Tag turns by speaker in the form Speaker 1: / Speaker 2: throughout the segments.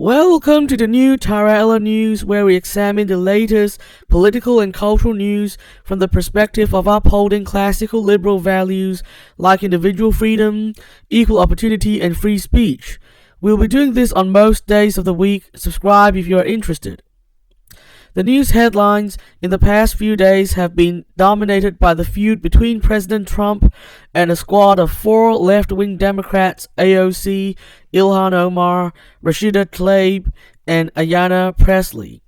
Speaker 1: Welcome to the new TaraElla News, where we examine the latest political and cultural news from the perspective of upholding classical liberal values like individual freedom, equal opportunity, and free speech. We'll be doing this on most days of the week. Subscribe if you are interested. The news headlines in the past few days have been dominated by the feud between President Trump and a squad of 4 left-wing Democrats: AOC, Ilhan Omar, Rashida Tlaib, and Ayanna Pressley.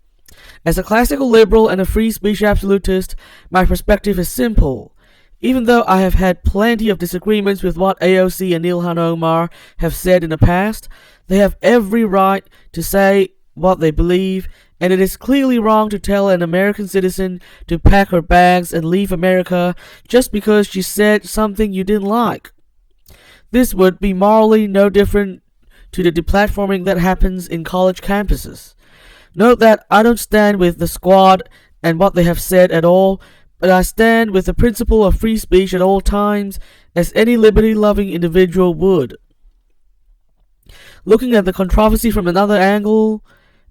Speaker 1: As a classical liberal and a free speech absolutist, my perspective is simple. Even though I have had plenty of disagreements with what AOC and Ilhan Omar have said in the past, they have every right to say what they believe, and it is clearly wrong to tell an American citizen to pack her bags and leave America just because she said something you didn't like. This would be morally no different to the deplatforming that happens in college campuses. Note that I don't stand with the squad and what they have said at all, but I stand with the principle of free speech at all times, as any liberty-loving individual would. Looking at the controversy from another angle,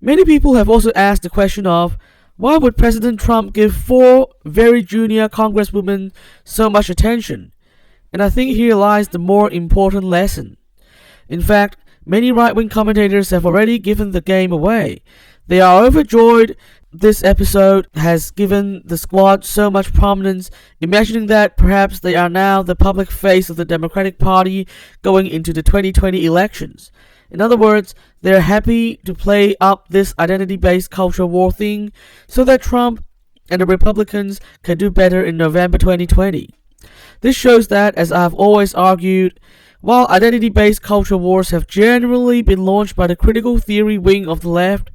Speaker 1: many people have also asked the question of why would President Trump give 4 very junior congresswomen so much attention? And I think here lies the more important lesson. In fact, many right-wing commentators have already given the game away. They are overjoyed this episode has given the squad so much prominence, imagining that perhaps they are now the public face of the Democratic Party going into the 2020 elections. In other words, they're happy to play up this identity-based culture war thing so that Trump and the Republicans can do better in November 2020. This shows that, as I've always argued, while identity-based culture wars have generally been launched by the critical theory wing of the left,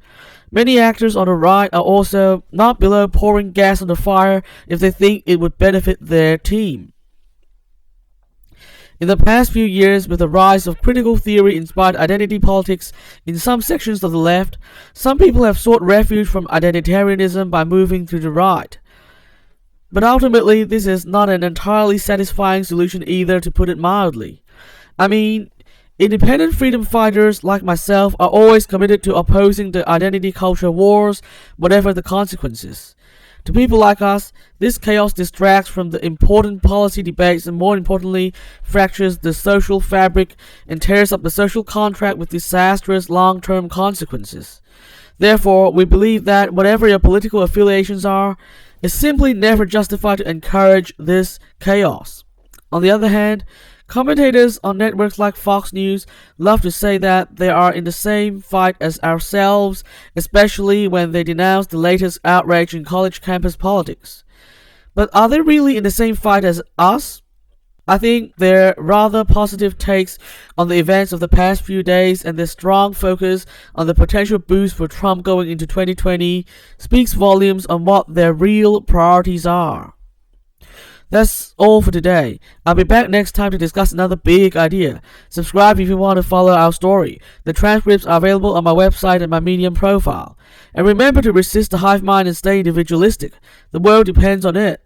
Speaker 1: many actors on the right are also not below pouring gas on the fire if they think it would benefit their team. In the past few years, with the rise of critical theory-inspired identity politics in some sections of the left, some people have sought refuge from identitarianism by moving to the right. But ultimately, this is not an entirely satisfying solution either, to put it mildly. I mean, independent freedom fighters like myself are always committed to opposing the identity culture wars, whatever the consequences. To people like us, this chaos distracts from the important policy debates and, more importantly, fractures the social fabric and tears up the social contract with disastrous long-term consequences. Therefore, we believe that whatever your political affiliations are, it's simply never justified to encourage this chaos. On the other hand, commentators on networks like Fox News love to say that they are in the same fight as ourselves, especially when they denounce the latest outrage in college campus politics. But are they really in the same fight as us? I think their rather positive takes on the events of the past few days and their strong focus on the potential boost for Trump going into 2020 speaks volumes on what their real priorities are. That's all for today. I'll be back next time to discuss another big idea. Subscribe if you want to follow our story. The transcripts are available on my website and my Medium profile. And remember to resist the hive mind and stay individualistic. The world depends on it.